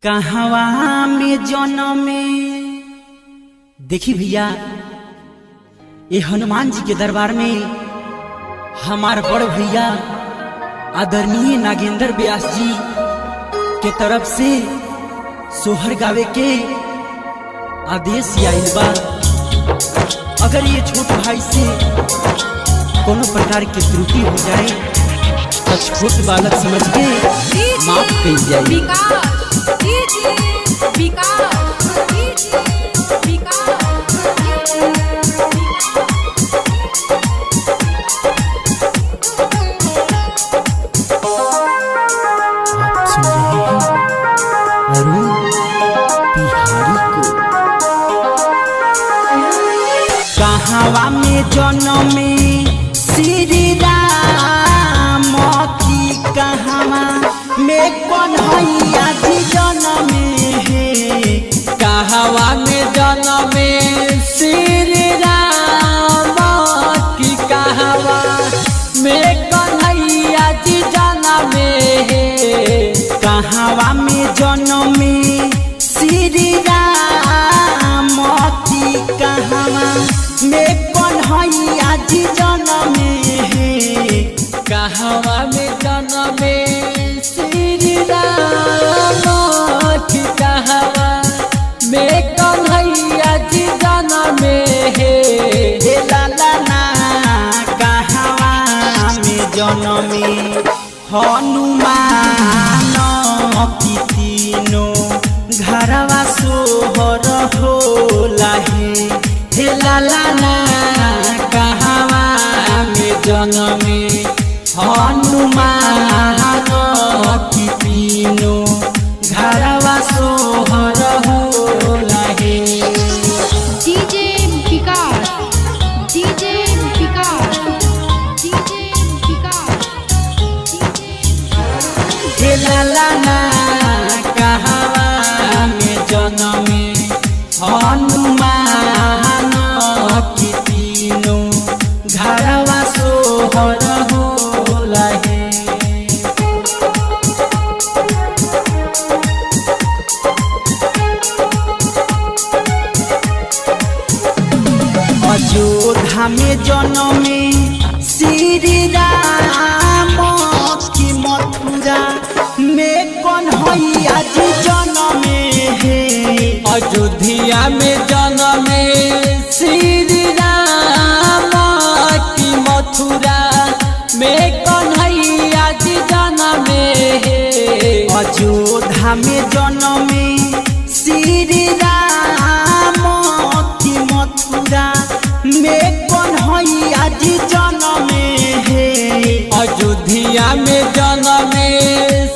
कहवा में जनमे देखी भैया ये हनुमान जी के दरबार में हमार बड़ भैया आदरणीय नागेंद्र व्यास जी के तरफ से सोहर गावे के आदेश आइल बा। अगर ये छोट भाई से कोनो प्रकार की त्रुटि हो जाए तो छोट बालक समझ के माफ कइल जाए। कहवा में जनमे श्री राम की कहवा में कन्हैया जी जनमे है। कहवा में जनमे श्री राम की कहवा में कन्हैया जी जनमे है। कहवा में जनमे श्री राम की कहवा में कन्हैया जी जनमे है। कहवा में जनमे श्री राम की कहवा में कन्हैया जी जनमे है। लाला ना कहवा में जनमे हनुमान की तीनों घरवा सोहर होला है। लाला ना कहवा में जनमे हनुमान की तीनों घरवा सोहर होला है। डीजे विकास डीजे विकास डीजे विकास लाला ना कहवा में जनमे हनुमान की तीनों घरवा सोहर होला है। अयोध्या में जनमे श्री राम की मथुरा में कन्हैया जी जनमे है। अयोध्या में जनमे श्री राम की मथुरा में कन्हैया जी जनमे है। अयोध्या में जनमे श्री राम की मथुरा में कन्हैया जी जनमे है। अयोध्या में जनमे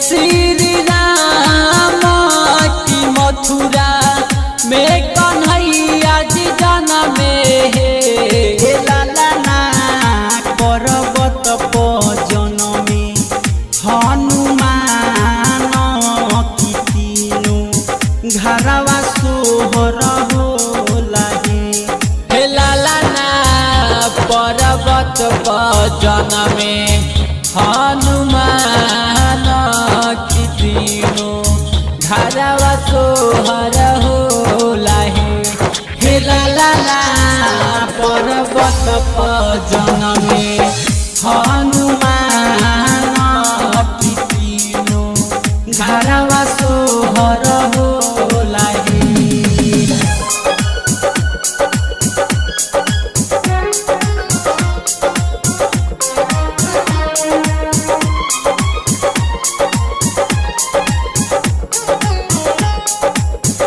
श्री राम की मथुरा में कन्हैया जी जनमे है। लाला ना पर्वत पर जनमे हनुमान की तीनों घरवा सोहर होला है। लाला ना पर्वत पर जनमे हनुमान की तीनों घरवा सोहर होला है। लाला ना पर्वत पर जनमे हनुमान की तीनों घरवा सोहर होला है।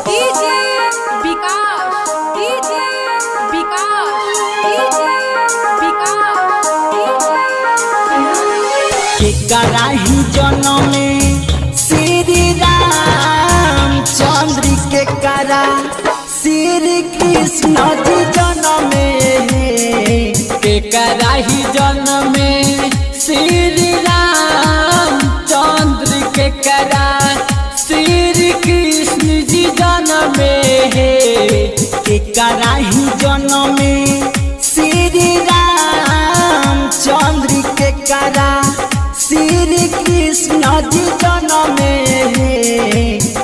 डीजे विकास डीजे विकास डीजे विकास के कराही जनमे श्री राम चंद्र के करा श्री कृष्ण जी जनमे है। के कराही जनमे श्री राम चंद्र के करा श्री कृष्ण जी जनमे है। के कराही जनमे श्री राम चंद्र के करा श्री कृष्ण जी जनमे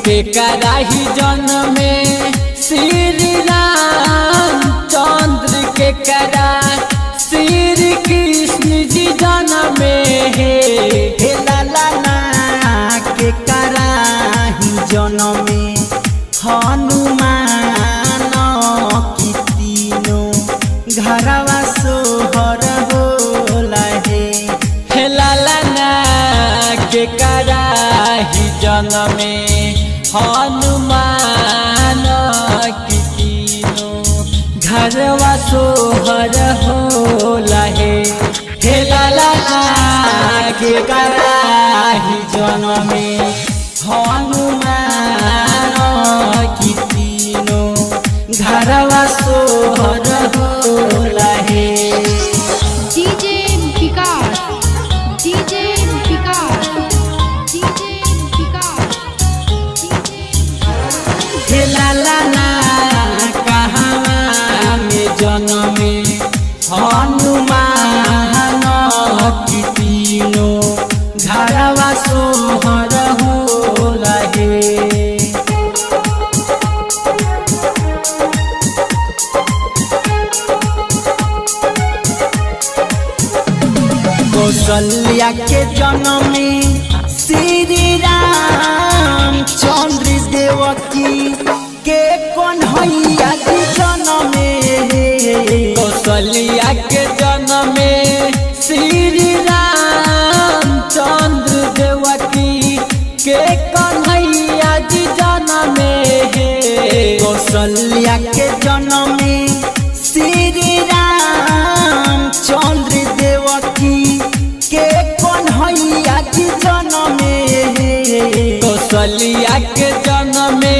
के कराही जन्मे श्री राम चंद्र के करा श्री कृष्ण जी जन्मे हे लाला ना के कराही जन्मे हनुमान की तीनों घरवा सोहर होला हे लाला ना के कराही जन्मे हनुमान की तीनों घरवा सोहर होला हे लाला ना के कराही जन्मे हनुमान की तीनों घरवा सोहर होला डीजे विकास डीजे विकास डीजे विकास हे लाला ना कहाँ में जन्मे हनुमान की तीनों घरवा सोहर होला कौशल्या के जन्मे श्री राम चंद्र देवकी के कन्हैया के जन्मे कौशल्या के जन्मे श्री राम चंद्र देवकी के कन्हैया जी जन्मे कौशल्या के जन्मे श्री राम चंद्र देवकी के कन्हैया जी जन्मे कौशल्या के जन्मे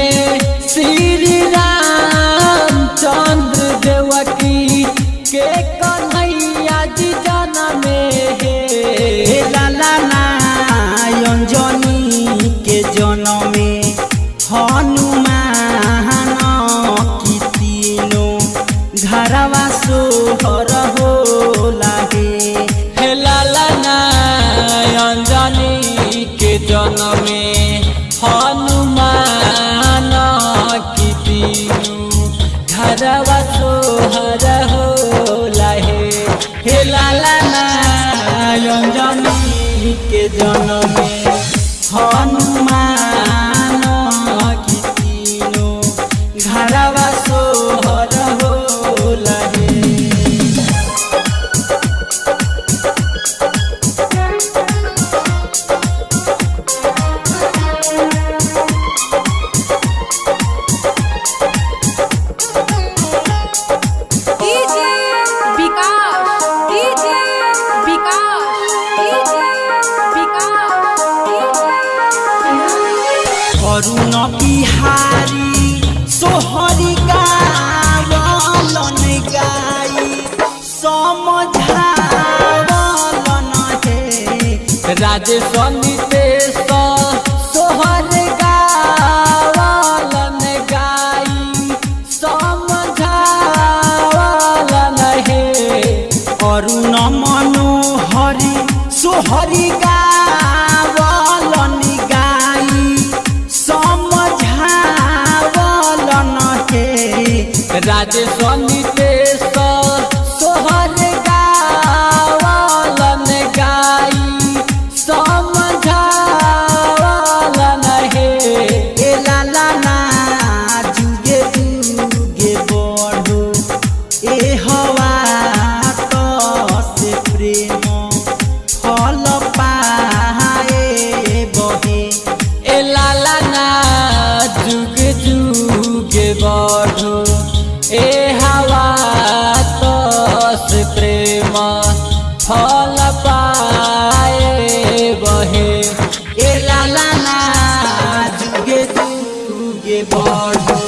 श्री राम चंद्र देवकी के कन्हैया जी जन्मे हे लाला ना अंजनी के जन्मे हनुमान की तीनों घरवा सोहर होला हे लाला ना अंजनी के जन्मे हनुमान की तीनों घरवा सोहर होला हे लाला ना अंजनी के जन्मे हनुमान की तीनों घरवा सोहर होला डीजे विकास डीजे विकास डीजे विकास अरुण बिहारी सोहरी गावलन गाई समझावलन राजेश नितेश सोहर गावलन गाई समझावलन अरुण मनोहरी सोहरी गावलन गाई समझावलन राजेश नितेश सोहर गावलन गाई समझावलन ए लाला ना जुगे जुगे बढ़ो ए हवा तो से प्रेम फल पाए बहे ए लाला ना जुग जुग बढ़ो ए हवा तो से प्रेम फल पाए बहे ए लाला ना जुगे जुगे बढ़ो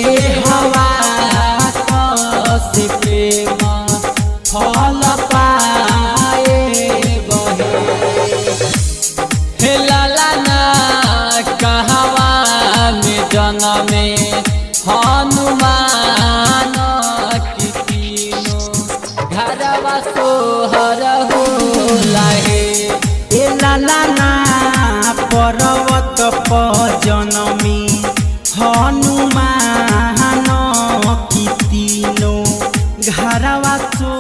ए हवा तो से प्रेम फल पाए बहे हे लाला ना कहवा में जन्मे हनुमान की तीनों घरवा सोहर होला ए लाला ना पर्वत पर जनमी हनुमान की तीनों घरवा तो